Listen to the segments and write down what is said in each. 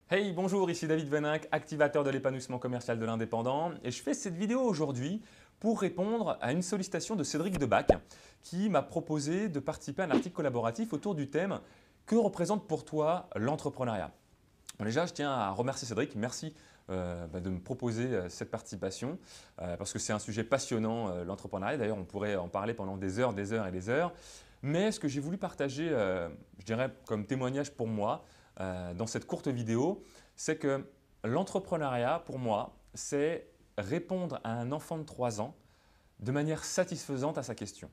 Hey, bonjour, ici David Veninck, activateur de l'épanouissement commercial de l'indépendant et je fais cette vidéo aujourd'hui pour répondre à une sollicitation de Cédric Debac qui m'a proposé de participer à un article collaboratif autour du thème « Que représente pour toi l'entrepreneuriat ?» Bon, déjà, je tiens à remercier Cédric, merci de me proposer cette participation parce que c'est un sujet passionnant, l'entrepreneuriat. D'ailleurs, on pourrait en parler pendant des heures et des heures. Mais ce que j'ai voulu partager, je dirais comme témoignage pour moi, dans cette courte vidéo, c'est que l'entrepreneuriat, pour moi, c'est répondre à un enfant de 3 ans de manière satisfaisante à sa question.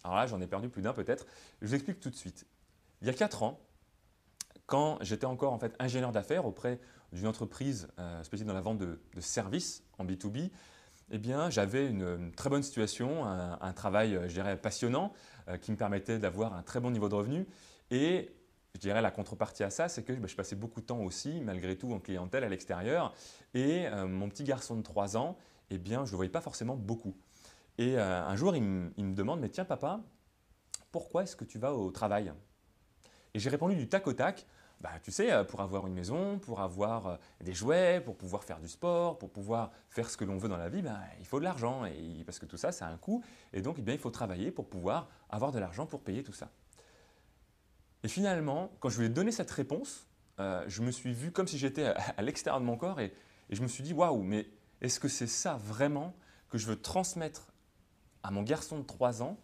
Alors là, j'en ai perdu plus d'un peut-être. Je vous explique tout de suite. Il y a 4 ans, quand j'étais encore en fait ingénieur d'affaires auprès d'une entreprise spécialisée dans la vente de services en B2B, eh bien, j'avais une très bonne situation, un travail, je dirais, passionnant qui me permettait d'avoir un très bon niveau de revenu. Et je dirais la contrepartie à ça, c'est que je passais beaucoup de temps aussi, malgré tout, en clientèle à l'extérieur. Et mon petit garçon de 3 ans, eh bien, je ne le voyais pas forcément beaucoup. Et un jour, il me demande, mais tiens papa, pourquoi est-ce que tu vas au travail? Et j'ai répondu du tac au tac, bah, tu sais, pour avoir une maison, pour avoir des jouets, pour pouvoir faire du sport, pour pouvoir faire ce que l'on veut dans la vie, bah, il faut de l'argent. Parce que tout ça, ça a un coût. Et donc, eh bien, il faut travailler pour pouvoir avoir de l'argent pour payer tout ça. Et finalement, quand je lui ai donné cette réponse, je me suis vu comme si j'étais à l'extérieur de mon corps et je me suis dit, waouh, mais est-ce que c'est ça vraiment que je veux transmettre à mon garçon de 3 ans,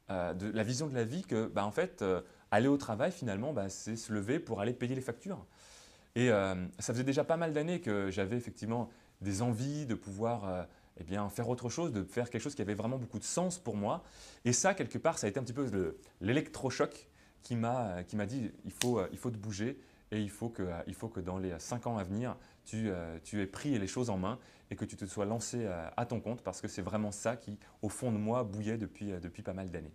de la vision de la vie que, bah, en fait, aller au travail, finalement, bah, c'est se lever pour aller payer les factures. Et ça faisait déjà pas mal d'années que j'avais effectivement des envies de pouvoir eh bien, faire autre chose, de faire quelque chose qui avait vraiment beaucoup de sens pour moi. Et ça, quelque part, ça a été un petit peu l'électrochoc qui m'a dit il faut te bouger et il faut que dans les 5 ans à venir, tu aies pris les choses en main et que tu te sois lancé à ton compte parce que c'est vraiment ça qui, au fond de moi, bouillait depuis pas mal d'années.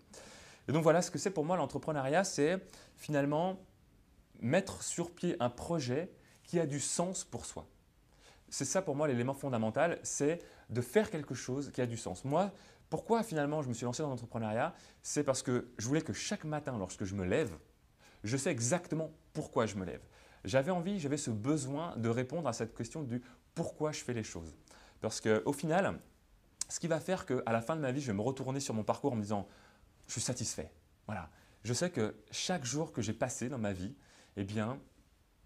Et donc voilà ce que c'est pour moi l'entrepreneuriat, c'est finalement mettre sur pied un projet qui a du sens pour soi. C'est ça pour moi l'élément fondamental, c'est de faire quelque chose qui a du sens. Moi, pourquoi finalement je me suis lancé dans l'entrepreneuriat? C'est parce que je voulais que chaque matin, lorsque je me lève, je sais exactement pourquoi je me lève. J'avais envie, j'avais ce besoin de répondre à cette question du pourquoi je fais les choses. Parce qu'au final, ce qui va faire qu'à la fin de ma vie, je vais me retourner sur mon parcours en me disant je suis satisfait. Voilà. Je sais que chaque jour que j'ai passé dans ma vie, eh bien,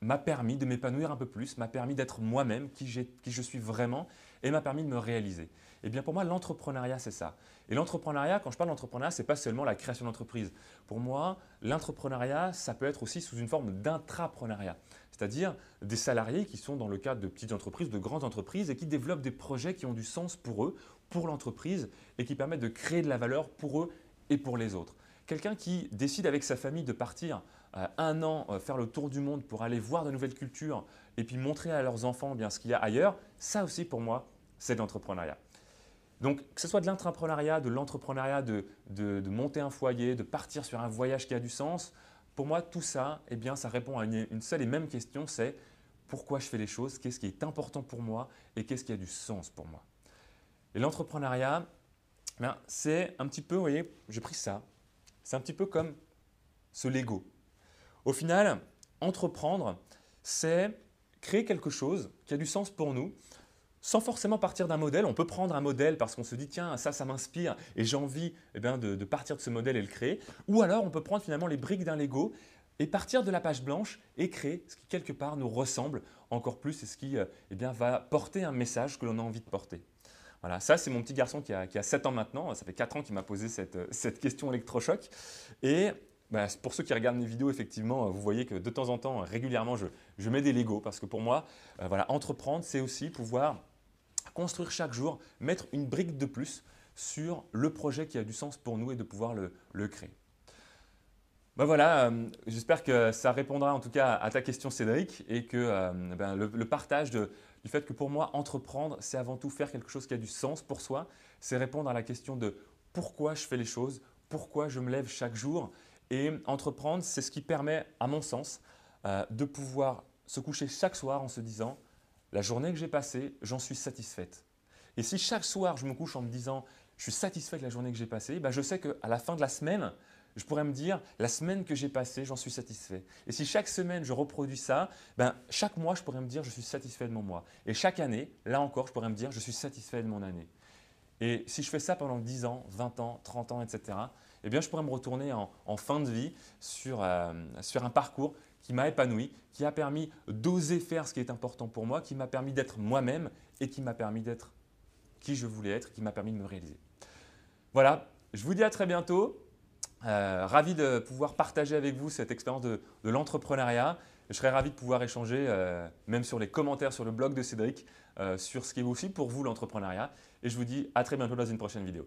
m'a permis de m'épanouir un peu plus, m'a permis d'être moi-même, qui je suis vraiment, et m'a permis de me réaliser. Et bien pour moi, l'entrepreneuriat, c'est ça. Et l'entrepreneuriat, quand je parle d'entrepreneuriat, ce n'est pas seulement la création d'entreprise. Pour moi, l'entrepreneuriat, ça peut être aussi sous une forme d'intrapreneuriat, c'est-à-dire des salariés qui sont dans le cadre de petites entreprises, de grandes entreprises, et qui développent des projets qui ont du sens pour eux, pour l'entreprise, et qui permettent de créer de la valeur pour eux et pour les autres. Quelqu'un qui décide avec sa famille de partir 1 an faire le tour du monde pour aller voir de nouvelles cultures et puis montrer à leurs enfants bien ce qu'il y a ailleurs, ça aussi pour moi, c'est de l'entrepreneuriat. Donc que ce soit de l'intrapreneuriat, de l'entrepreneuriat, de monter un foyer, de partir sur un voyage qui a du sens, pour moi tout ça, eh bien, ça répond à une seule et même question, c'est pourquoi je fais les choses, qu'est-ce qui est important pour moi et qu'est-ce qui a du sens pour moi. Et l'entrepreneuriat, c'est un petit peu, vous voyez, j'ai pris ça, c'est un petit peu comme ce Lego. Au final, entreprendre, c'est créer quelque chose qui a du sens pour nous, sans forcément partir d'un modèle. On peut prendre un modèle parce qu'on se dit tiens, ça m'inspire et j'ai envie de partir de ce modèle et le créer. Ou alors on peut prendre finalement les briques d'un Lego et partir de la page blanche et créer ce qui quelque part nous ressemble encore plus et ce qui va porter un message que l'on a envie de porter. Voilà, ça c'est mon petit garçon qui a 7 ans maintenant, ça fait 4 ans qu'il m'a posé cette question électrochoc. Et bah, pour ceux qui regardent mes vidéos, effectivement, vous voyez que de temps en temps, régulièrement, je mets des Legos parce que pour moi, voilà, entreprendre, c'est aussi pouvoir construire chaque jour, mettre une brique de plus sur le projet qui a du sens pour nous et de pouvoir le créer. Ben voilà, j'espère que ça répondra en tout cas à ta question Cédric et que le partage du fait que pour moi, entreprendre, c'est avant tout faire quelque chose qui a du sens pour soi, c'est répondre à la question de pourquoi je fais les choses, pourquoi je me lève chaque jour. Et entreprendre, c'est ce qui permet, à mon sens, de pouvoir se coucher chaque soir en se disant la journée que j'ai passée, j'en suis satisfaite. Et si chaque soir je me couche en me disant je suis satisfait de la journée que j'ai passée, ben je sais qu'à la fin de la semaine, je pourrais me dire, la semaine que j'ai passée, j'en suis satisfait. Et si chaque semaine, je reproduis ça, ben, chaque mois, je pourrais me dire, je suis satisfait de mon mois. Et chaque année, là encore, je pourrais me dire, je suis satisfait de mon année. Et si je fais ça pendant 10 ans, 20 ans, 30 ans, etc., eh bien, je pourrais me retourner en fin de vie sur un parcours qui m'a épanoui, qui a permis d'oser faire ce qui est important pour moi, qui m'a permis d'être moi-même et qui m'a permis d'être qui je voulais être, qui m'a permis de me réaliser. Voilà, je vous dis à très bientôt. Ravi de pouvoir partager avec vous cette expérience de l'entrepreneuriat. Je serais ravi de pouvoir échanger, même sur les commentaires sur le blog de Cédric, sur ce qui est aussi pour vous l'entrepreneuriat. Et je vous dis à très bientôt dans une prochaine vidéo.